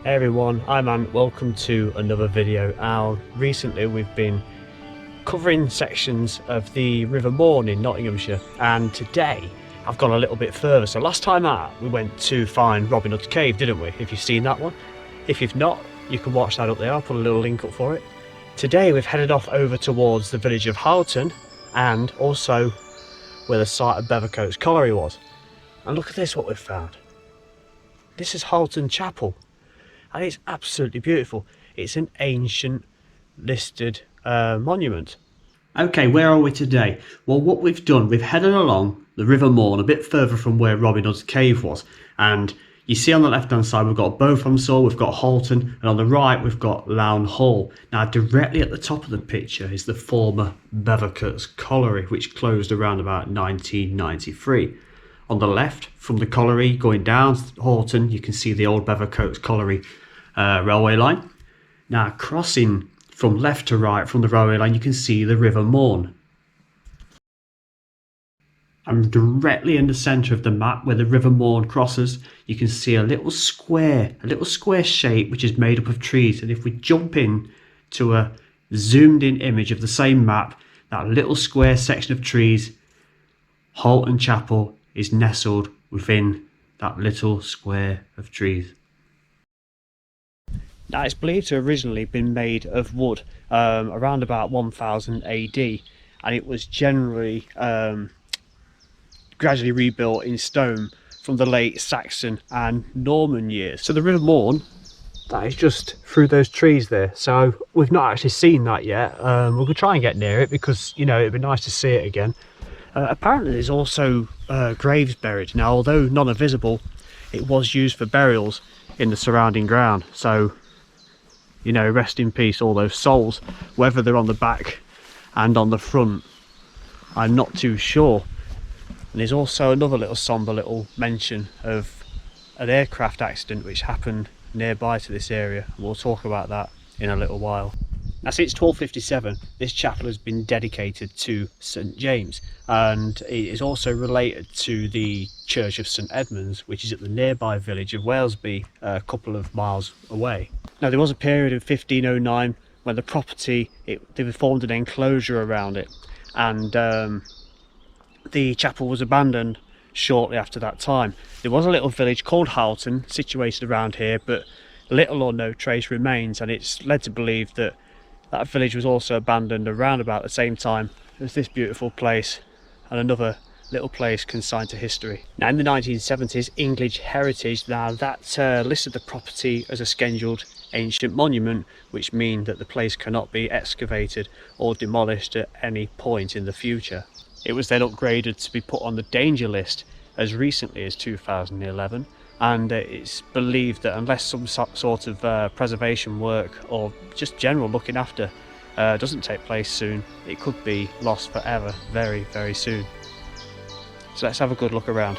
Hey everyone, I'm Ant. Welcome to another video. Now, recently we've been covering sections of the River Maun in Nottinghamshire, and today I've gone a little bit further. So last time out we went to find Robin Hood's cave, didn't we? If you've seen that one. If you've not, you can watch that up there. I'll put a little link up for it. Today we've headed off over towards the village of Haughton and also where the site of Bevercotes colliery was. And look at this, what we've found. This is Haughton Chapel. And it's absolutely beautiful. It's an ancient listed monument. Okay, where are we today? Well, what we've done, we've headed along the River Maun a bit further from where Robin Hood's cave was. And you see on the left hand side we've got Beaufort, we've got Haughton, and on the right we've got Lown Hall. Now directly at the top of the picture is the former Bevercotes colliery, which closed around about 1993. On the left, from the colliery going down Haughton, you can see the old Bevercotes colliery railway line. Now crossing from left to right from the railway line, you can see the River Maun. And directly in the centre of the map where the River Maun crosses, you can see a little square shape which is made up of trees. And if we jump in to a zoomed in image of the same map, that little square section of trees, Haughton Chapel, is nestled within that little square of trees. Now it's believed to have originally been made of wood around about 1000 AD, and it was generally gradually rebuilt in stone from the late Saxon and Norman years. So the River Maun, that is just through those trees there. So we've not actually seen that yet. We're going to try and get near it because, you know, it'd be nice to see it again. Apparently there's also graves buried. Now, although none are visible, it was used for burials in the surrounding ground. So, you know, rest in peace all those souls. Whether they're on the back and on the front, I'm not too sure. And there's also another little sombre little mention of an aircraft accident which happened nearby to this area. We'll talk about that in a little while. Now, since 1257, this chapel has been dedicated to St James, and it is also related to the Church of St Edmunds, which is at the nearby village of Walesby, a couple of miles away. Now, there was a period of 1509 when the property, they formed an enclosure around it, and the chapel was abandoned shortly after that time. There was a little village called Haughton situated around here, but little or no trace remains, and it's led to believe that that village was also abandoned around about the same time as this beautiful place and another little place consigned to history. Now, in the 1970s, English Heritage, now that listed the property as a scheduled ancient monument, which means that the place cannot be excavated or demolished at any point in the future. It was then upgraded to be put on the danger list as recently as 2011. And it's believed that unless some sort of preservation work or just general looking after doesn't take place soon, it could be lost forever very, very soon. So let's have a good look around.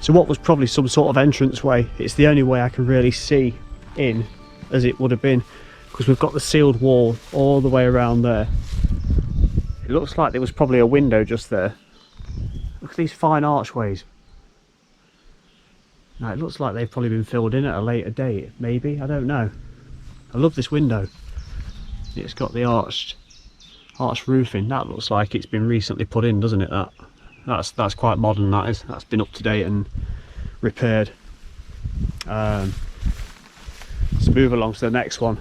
So what was probably some sort of entrance way, it's the only way I can really see in as it would have been, because we've got the sealed wall all the way around there. It looks like there was probably a window just there. Look at these fine archways. Now it looks like they've probably been filled in at a later date, maybe, I don't know. I love this window. It's got the arched roofing. That looks like it's been recently put in, doesn't it? That's quite modern, that is. That's been up to date and repaired. Let's move along to the next one.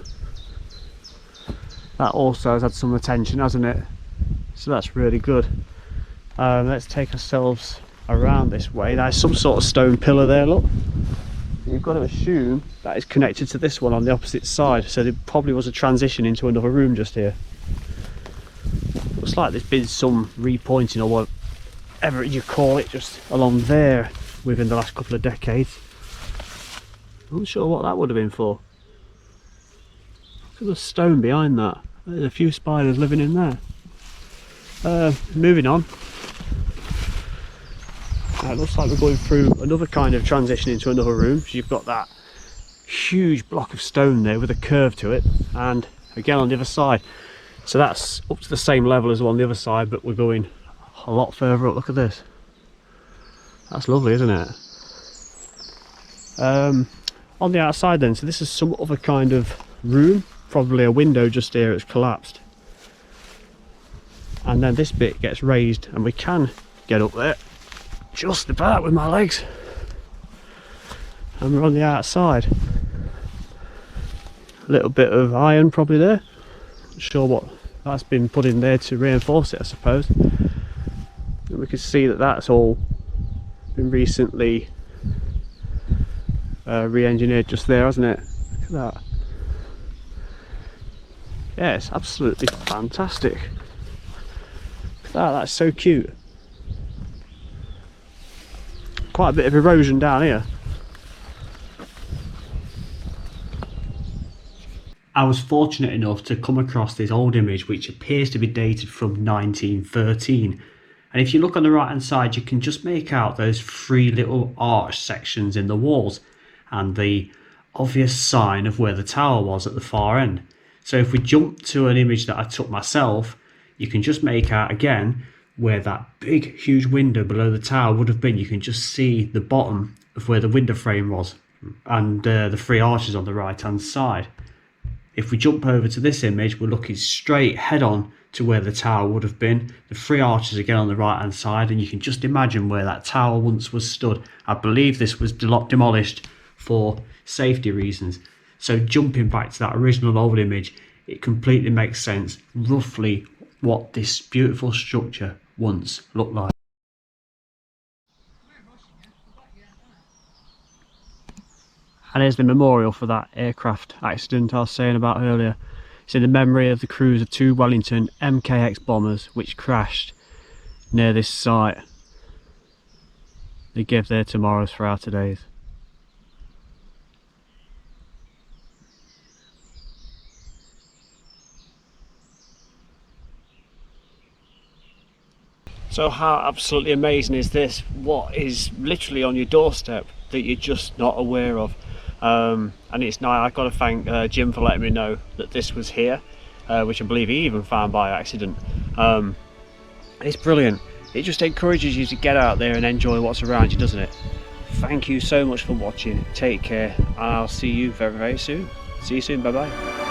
That also has had some attention, hasn't it? So that's really good. Let's take ourselves around this way. There's some sort of stone pillar there, look. You've got to assume that is connected to this one on the opposite side, so there probably was a transition into another room just here. Looks like there's been some repointing or whatever you call it just along there within the last couple of decades. I'm not sure what that would have been for. Look at the stone behind that. There's a few spiders living in there. Moving on. It looks like we're going through another kind of transition into another room. So you've got that huge block of stone there with a curve to it, and again on the other side. So that's up to the same level as the one on the other side, but we're going a lot further up. Look at this. That's lovely, isn't it? On the outside then, so this is some other kind of room, probably a window just here, it's collapsed. And then this bit gets raised and we can get up there just about with my legs, and we're on the outside. A little bit of iron probably there, not sure what that's been put in there to reinforce it, I suppose. And we can see that that's all been recently re-engineered just there, hasn't it? Look at that. Yeah, it's absolutely fantastic. Look at that, that's so cute. Quite a bit of erosion down here. I was fortunate enough to come across this old image which appears to be dated from 1913, and if you look on the right hand side you can just make out those three little arch sections in the walls and the obvious sign of where the tower was at the far end. So if we jump to an image that I took myself, you can just make out again where that big huge window below the tower would have been. You can just see the bottom of where the window frame was, and the three arches on the right hand side. If we jump over to this image, we're looking straight head on to where the tower would have been. The three arches again on the right hand side, and you can just imagine where that tower once was stood. I believe this was demolished for safety reasons. So jumping back to that original old image, it completely makes sense roughly what this beautiful structure once looked like. And here's the memorial for that aircraft accident I was saying about earlier. It's in the memory of the crews of two Wellington MKX bombers which crashed near this site. They gave their tomorrows for our todays. So how absolutely amazing is this? What is literally on your doorstep that you're just not aware of? And it's nice. I've got to thank Jim for letting me know that this was here, which I believe he even found by accident. It's brilliant. It just encourages you to get out there and enjoy what's around you, doesn't it? Thank you so much for watching. Take care, and I'll see you very, very soon. See you soon. Bye bye.